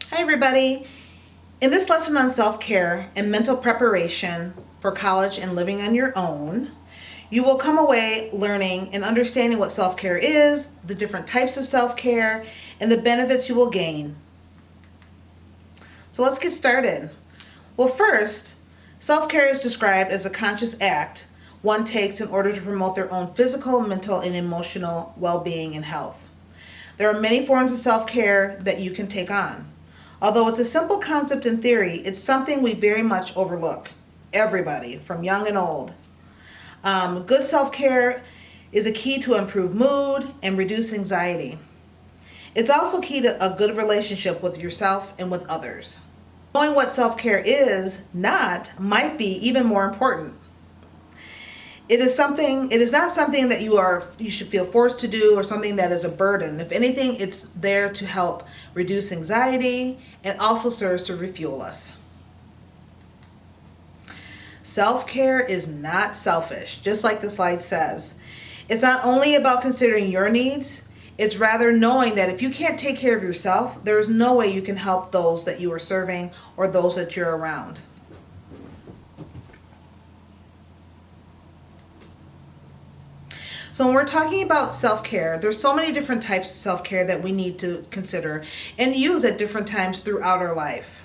Hi everybody. In this lesson on self-care and mental preparation for college and living on your own, you will come away learning and understanding what self-care is, the different types of self-care, and the benefits you will gain. So let's get started. Well, first, self-care is described as a conscious act one takes in order to promote their own physical, mental, and emotional well-being and health. There are many forms of self-care that you can take on. Although it's a simple concept in theory, it's something we very much overlook. Everybody, from young and old. Good self-care is a key to improve mood and reduce anxiety. It's also key to a good relationship with yourself and with others. Knowing what self-care is not might be even more important. It is not something that you should feel forced to do or something that is a burden. If anything, it's there to help reduce anxiety and also serves to refuel us. Self-care is not selfish, just like the slide says. It's not only about considering your needs, it's rather knowing that if you can't take care of yourself, there is no way you can help those that you are serving or those that you're around. So when we're talking about self-care, there's so many different types of self-care that we need to consider and use at different times throughout our life.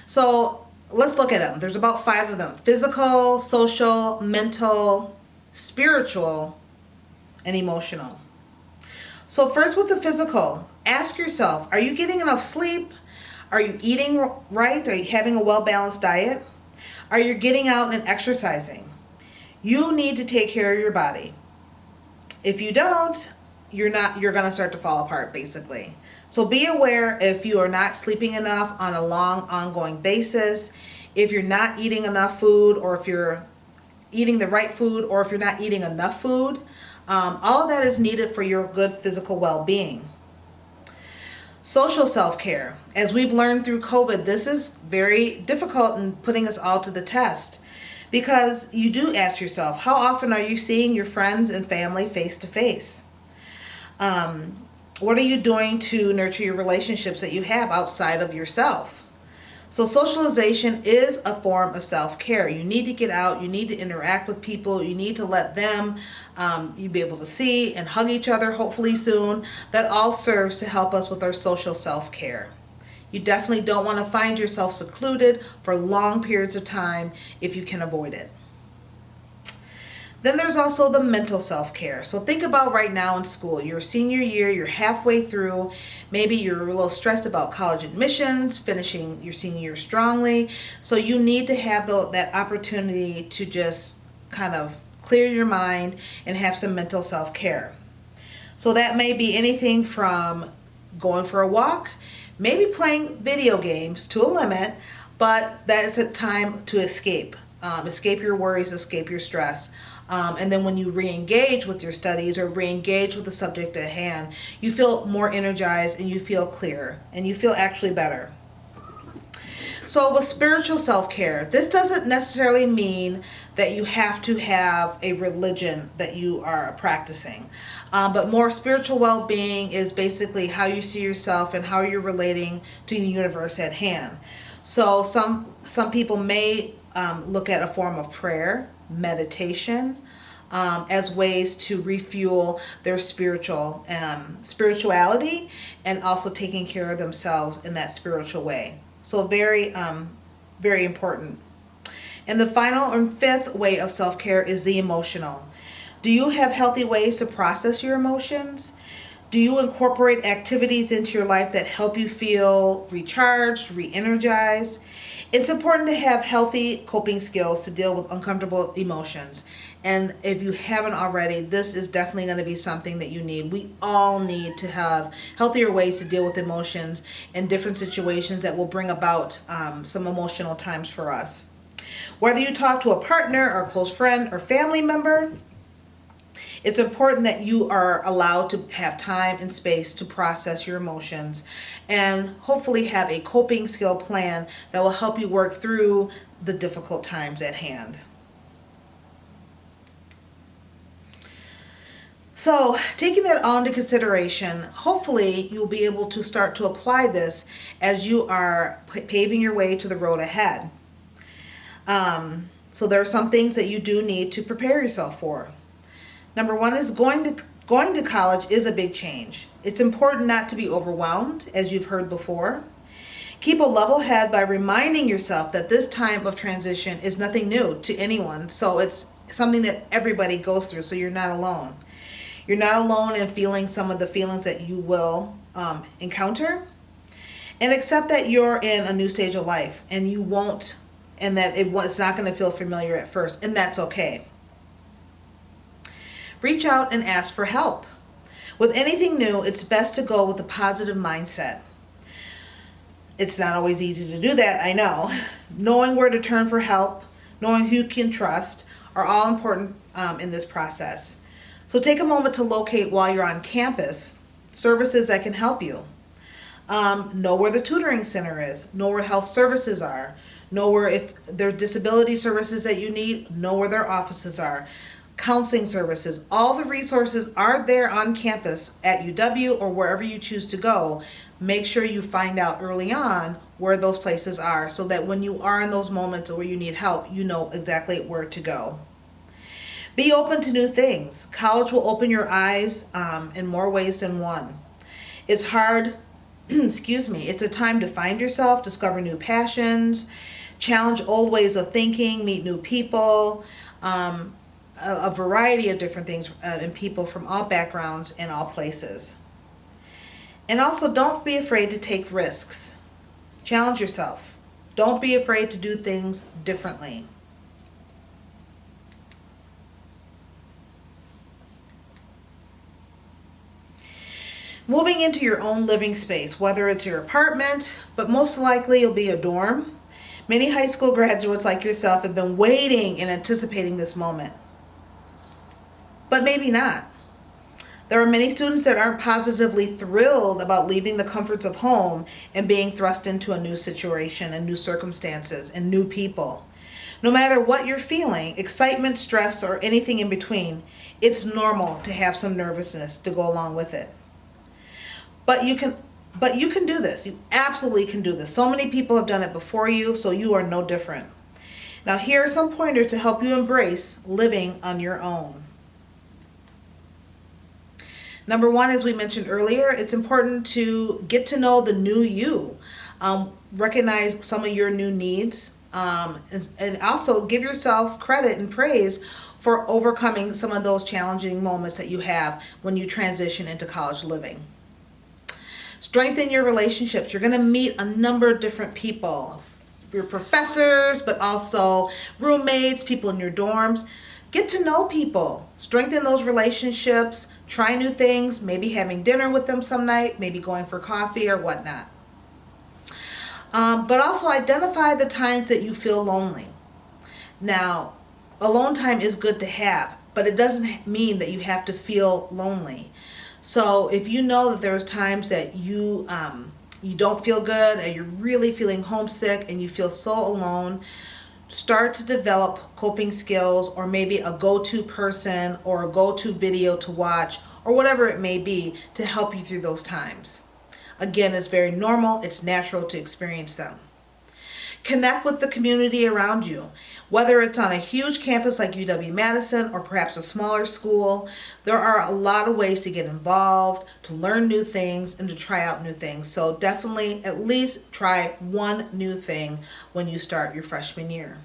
So let's look at them. There's about 5 of them: physical, social, mental, spiritual, and emotional. So first with the physical, ask yourself, are you getting enough sleep? Are you eating right? Are you having a well-balanced diet? Are you getting out and exercising? You need to take care of your body. If you don't, you're going to start to fall apart, basically. So be aware if you are not sleeping enough on a long, ongoing basis, if you're not eating enough food, or if you're eating the right food, or if you're not eating enough food. All of that is needed for your good physical well-being. Social self-care. As we've learned through COVID, this is very difficult in putting us all to the test. Because you do ask yourself, how often are you seeing your friends and family face to face? What are you doing to nurture your relationships that you have outside of yourself? So socialization is a form of self-care. You need to get out, you need to interact with people, you need to let them, you be able to see and hug each other hopefully soon. That all serves to help us with our social self-care. You definitely don't want to find yourself secluded for long periods of time if you can avoid it. Then there's also the mental self-care. So think about right now in school. You're a senior year, you're halfway through. Maybe you're a little stressed about college admissions, finishing your senior year strongly. So you need to have that opportunity to just kind of clear your mind and have some mental self-care. So that may be anything from going for a walk, maybe playing video games to a limit, but that is a time to escape. Escape your worries, escape your stress. And then when you re-engage with your studies or re-engage with the subject at hand, you feel more energized and you feel clearer and you feel actually better. So with spiritual self-care, this doesn't necessarily mean that you have to have a religion that you are practicing. But more spiritual well-being is basically how you see yourself and how you're relating to the universe at hand. So some people may look at a form of prayer, meditation, as ways to refuel their spirituality and also taking care of themselves in that spiritual way. So very, very important. And the final and 5th way of self-care is the emotional. Do you have healthy ways to process your emotions? Do you incorporate activities into your life that help you feel recharged, re-energized? It's important to have healthy coping skills to deal with uncomfortable emotions. And if you haven't already, this is definitely going to be something that you need. We all need to have healthier ways to deal with emotions in different situations that will bring about some emotional times for us. Whether you talk to a partner or a close friend or family member, it's important that you are allowed to have time and space to process your emotions and hopefully have a coping skill plan that will help you work through the difficult times at hand. So, taking that all into consideration, hopefully you'll be able to start to apply this as you are paving your way to the road ahead. So there are some things that you do need to prepare yourself for. Number one is going to college is a big change. It's important not to be overwhelmed, as you've heard before. Keep a level head by reminding yourself that this time of transition is nothing new to anyone. So it's something that everybody goes through, so you're not alone. You're not alone in feeling some of the feelings that you will encounter. And accept that you're in a new stage of life and you won't, and that it's not going to feel familiar at first, and that's okay. Reach out and ask for help. With anything new, it's best to go with a positive mindset. It's not always easy to do that, I know. Knowing where to turn for help, knowing who you can trust, are all important in this process. So take a moment to locate while you're on campus services that can help you. Know where the tutoring center is. Know where health services are. Know where, if there are disability services that you need, know where their offices are. Counseling services. All the resources are there on campus at UW or wherever you choose to go. Make sure you find out early on where those places are so that when you are in those moments where you need help, you know exactly where to go. Be open to new things. College will open your eyes in more ways than one. It's hard, it's a time to find yourself, discover new passions, challenge old ways of thinking, meet new people, a variety of different things and people from all backgrounds and all places. And also, don't be afraid to take risks. Challenge yourself. Don't be afraid to do things differently. Moving into your own living space, whether it's your apartment, but most likely it'll be a dorm. Many high school graduates like yourself have been waiting and anticipating this moment. But maybe not. There are many students that aren't positively thrilled about leaving the comforts of home and being thrust into a new situation and new circumstances and new people. No matter what you're feeling, excitement, stress, or anything in between, it's normal to have some nervousness to go along with it. But you can do this. You absolutely can do this. So many people have done it before you, so you are no different. Now, here are some pointers to help you embrace living on your own. Number one, as we mentioned earlier, it's important to get to know the new you. Recognize some of your new needs, and also give yourself credit and praise for overcoming some of those challenging moments that you have when you transition into college living. Strengthen your relationships. You're going to meet a number of different people, your professors, but also roommates, people in your dorms. Get to know people. Strengthen those relationships. Try new things, maybe having dinner with them some night, maybe going for coffee or whatnot. But also identify the times that you feel lonely. Now, alone time is good to have, but it doesn't mean that you have to feel lonely. So if you know that there's times that you don't feel good and you're really feeling homesick and you feel so alone, start to develop coping skills, or maybe a go-to person or a go-to video to watch or whatever it may be to help you through those times. Again, it's very normal. It's natural to experience them. Connect with the community around you. Whether it's on a huge campus like UW-Madison or perhaps a smaller school, there are a lot of ways to get involved, to learn new things, and to try out new things. So definitely at least try one new thing when you start your freshman year.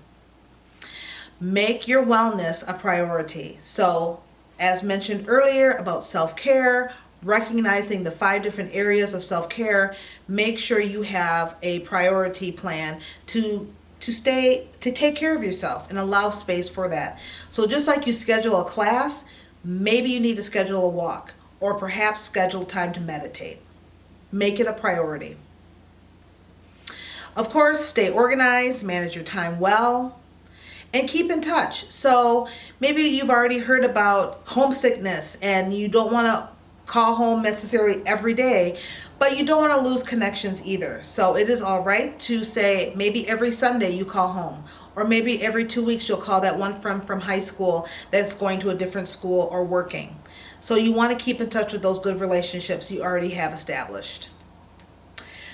Make your wellness a priority. So, as mentioned earlier about self-care, recognizing the 5 different areas of self-care, make sure you have a priority plan to take care of yourself and allow space for that. So just like you schedule a class, maybe you need to schedule a walk or perhaps schedule time to meditate. Make it a priority. Of course, stay organized, manage your time well, and keep in touch. So maybe you've already heard about homesickness and you don't want to call home necessarily every day, but you don't want to lose connections either. So it is all right to say maybe every Sunday you call home, Or maybe every 2 weeks you'll call that one friend from high school that's going to a different school or working. So you want to keep in touch with those good relationships you already have established.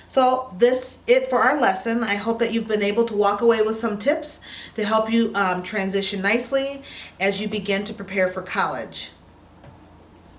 So this it for our lesson. I hope that you've been able to walk away with some tips to help you transition nicely as you begin to prepare for college.